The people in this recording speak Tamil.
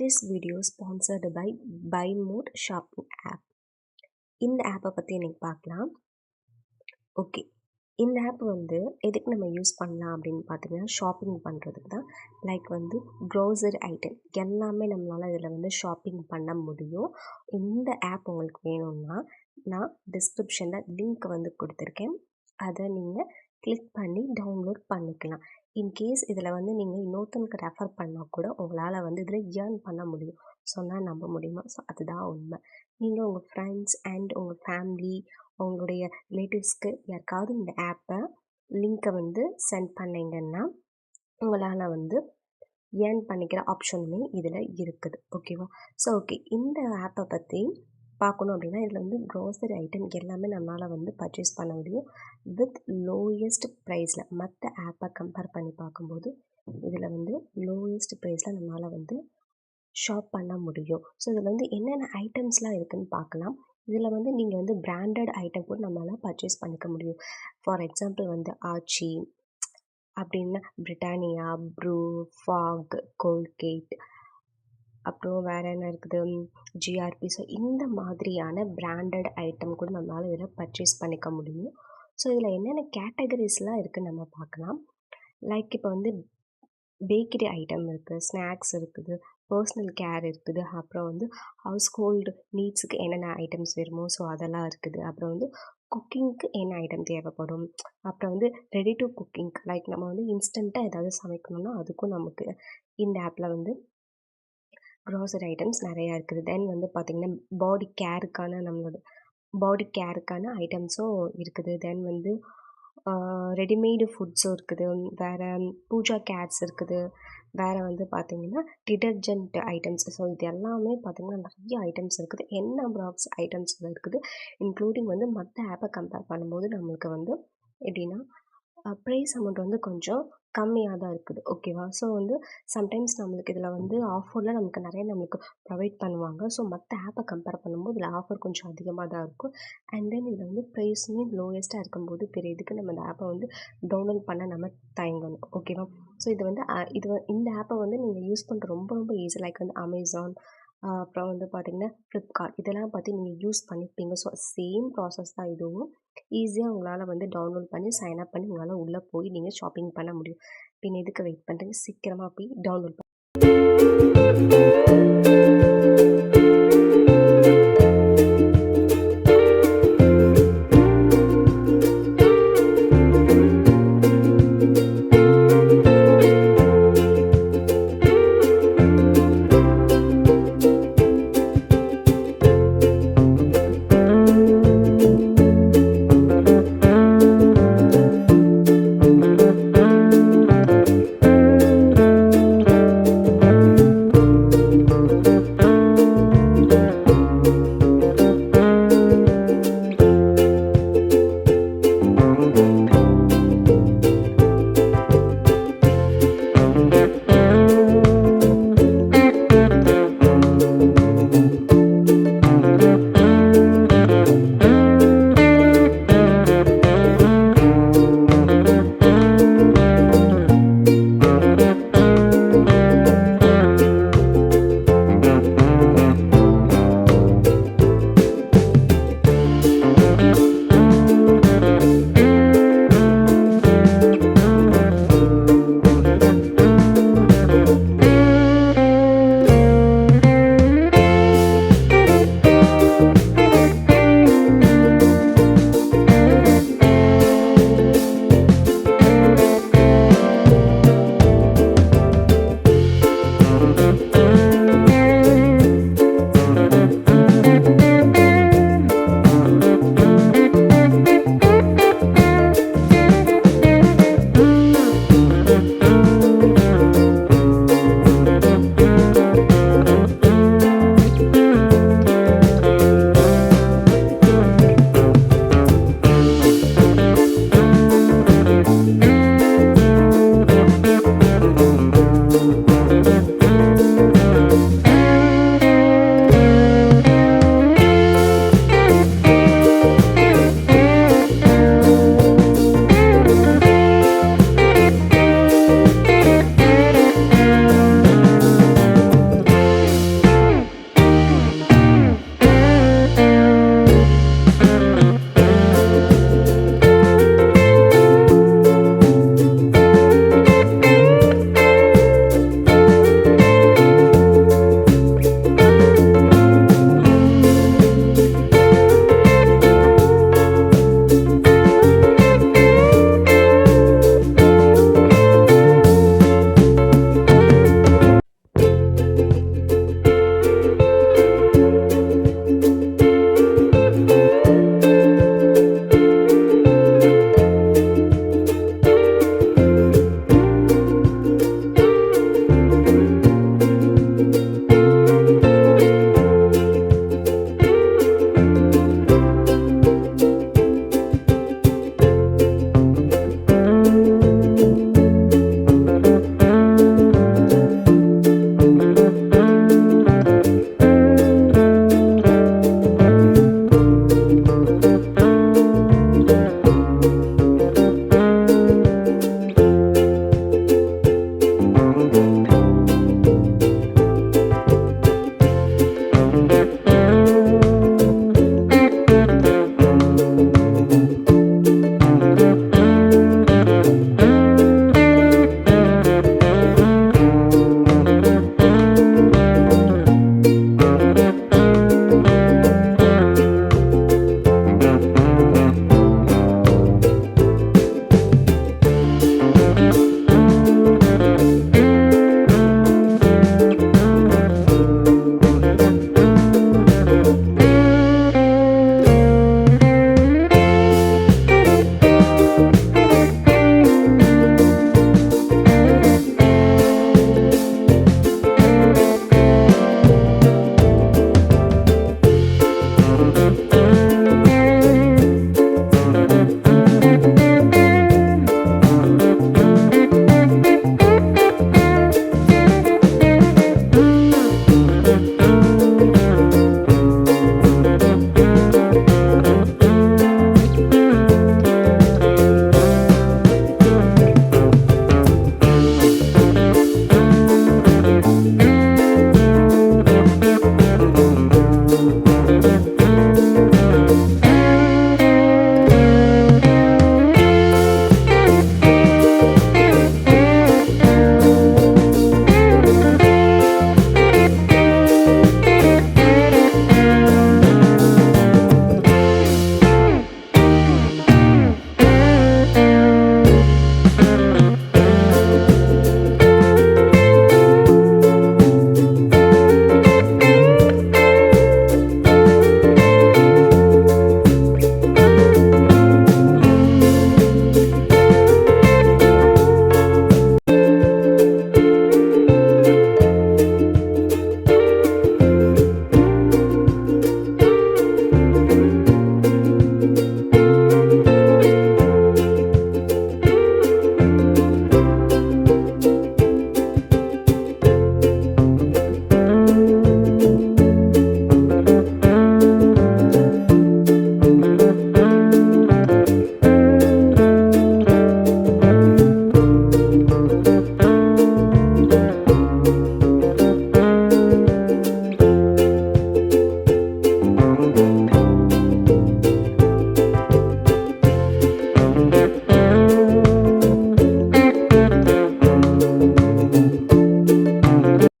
This video is sponsored by BuyMote shopping app. இந்த ஆப்பை பற்றி எனக்கு பார்க்கலாம். ஓகே, இந்த ஆப் வந்து எதுக்கு நம்ம யூஸ் பண்ணலாம் அப்படின்னு பார்த்தீங்கன்னா, ஷாப்பிங் பண்ணுறதுக்கு தான். லைக் வந்து க்ரோசரி ஐட்டம் எல்லாமே நம்மளால் இதில் வந்து ஷாப்பிங் பண்ண முடியும். இந்த ஆப் உங்களுக்கு வேணும்னா நான் டிஸ்கிரிப்ஷனில் லிங்க் வந்து கொடுத்துருக்கேன். அதை நீங்கள் கிளிக் பண்ணி டவுன்லோட் பண்ணிக்கலாம். இன்கேஸ் இதில் வந்து நீங்கள் இன்னொருத்தனுக்கு ரெஃபர் பண்ணால் கூட உங்களால் வந்து இதில் ஏர்ன் பண்ண முடியும். சொன்னால் நம்ப முடியுமா? ஸோ அதுதான் உண்மை. நீங்கள் உங்கள் ஃப்ரெண்ட்ஸ் அண்ட் உங்கள் ஃபேமிலி, உங்களுடைய ரிலேட்டிவ்ஸ்க்கு யாருக்காவது இந்த ஆப்பை லிங்க்கை வந்து சென்ட் பண்ணிங்கன்னா உங்களால் வந்து ஏர்ன் பண்ணிக்கிற ஆப்ஷனுமே இதில் இருக்குது. ஓகேவா? ஸோ ஓகே, இந்த ஆப்பை பற்றி பார்க்கணும் அப்படின்னா இதில் வந்து க்ரோசரி ஐட்டம் எல்லாமே நம்மளால் வந்து பர்ச்சேஸ் பண்ண முடியும் வித் லோயஸ்ட் ப்ரைஸில். மற்ற ஆப்பை கம்பேர் பண்ணி பார்க்கும்போது இதில் வந்து லோயஸ்ட் ப்ரைஸில் நம்மளால் வந்து ஷாப் பண்ண முடியும். ஸோ இதில் வந்து என்னென்ன ஐட்டம்ஸ்லாம் இருக்குதுன்னு பார்க்கலாம். இதில் வந்து நீங்கள் வந்து பிராண்டட் ஐட்டம் கூட நம்மளால் பர்ச்சேஸ் பண்ணிக்க முடியும். ஃபார் எக்ஸாம்பிள் வந்து ஆச்சி அப்படின்னா பிரிட்டானியா, ப்ரூ, ஃபாக், கோல்கேட், அப்புறம் வேறு என்ன இருக்குது, ஜிஆர்பி. ஸோ இந்த மாதிரியான பிராண்டட் ஐட்டம் கூட நம்மளால் இதில் பர்ச்சேஸ் பண்ணிக்க முடியும். ஸோ இதில் என்னென்ன கேட்டகரிஸ்லாம் இருக்குதுன்னு நம்ம பார்க்கலாம். லைக் இப்போ வந்து பேக்கரி ஐட்டம் இருக்குது, ஸ்நாக்ஸ் இருக்குது, பர்சனல் கேர் இருக்குது, அப்புறம் வந்து ஹவுஸ் ஹோல்டு நீட்ஸுக்கு என்னென்ன ஐட்டம்ஸ் வேணுமோ ஸோ அதெல்லாம் இருக்குது. அப்புறம் வந்து குக்கிங்க்கு என்ன ஐட்டம் தேவைப்படும், அப்புறம் வந்து ரெடி டு குக்கிங் லைக் நம்ம வந்து இன்ஸ்டண்ட்டாக ஏதாவது சமைக்கணும்னா அதுக்கும் நமக்கு இந்த ஆப்பில் வந்து க்ரோசரி ஐட்டம்ஸ் நிறையா இருக்குது. தென் வந்து பார்த்திங்கன்னா நம்மளோட பாடி கேருக்கான ஐட்டம்ஸும் இருக்குது. தென் வந்து ரெடிமேடு ஃபுட்ஸும் இருக்குது. வேறு பூஜா கேர்ஸ் இருக்குது. வேறு வந்து பார்த்திங்கன்னா டிடர்ஜென்ட் ஐட்டம்ஸ். ஸோ இது எல்லாமே பார்த்திங்கன்னா நிறைய ஐட்டம்ஸ் இருக்குது. என்ன பாக்ஸ் ஐட்டம்ஸ் இருக்குது, இன்க்ளூடிங் வந்து மற்ற ஆப்பை கம்பேர் பண்ணும்போது நம்மளுக்கு வந்து எப்படின்னா ப்ரைஸ் அமௌண்ட் வந்து கொஞ்சம் கம்மியாக தான் இருக்குது. ஓகேவா? ஸோ வந்து சம்டைம்ஸ் நம்மளுக்கு இதில் வந்து ஆஃபரில் நம்மளுக்கு ப்ரொவைட் பண்ணுவாங்க. ஸோ மற்ற ஆப்பை கம்பேர் பண்ணும்போது இதில் ஆஃபர் கொஞ்சம் அதிகமாக தான் இருக்கும். அண்ட் தென் இதில் வந்து ப்ரைஸுமே லோயஸ்ட்டாக இருக்கும்போது பெரிய இதுக்கு நம்ம இந்த ஆப்பை வந்து டவுன்லோட் பண்ண நம்ம தயங்கணும். ஓகேவா? ஸோ இது வந்து இந்த ஆப்பை வந்து நீங்கள் யூஸ் பண்ணுற ரொம்ப ரொம்ப ஈஸி. லைக் வந்து அமேசான், அப்புறம் வந்து பார்த்திங்கன்னா ஃப்ளிப்கார்ட், இதெல்லாம் பற்றி நீங்கள் யூஸ் பண்ணிப்பீங்க. ஸோ சேம் ப்ராசஸ் தான் இதுவும். ஈஸியாக உங்களால் வந்து டவுன்லோட் பண்ணி சைன் அப் பண்ணி உங்களால் உள்ளே போய் நீங்கள் ஷாப்பிங் பண்ண முடியும். பின் எதுக்கு வெயிட் பண்ணுறீங்க? சீக்கிரமாக போய் டவுன்லோட்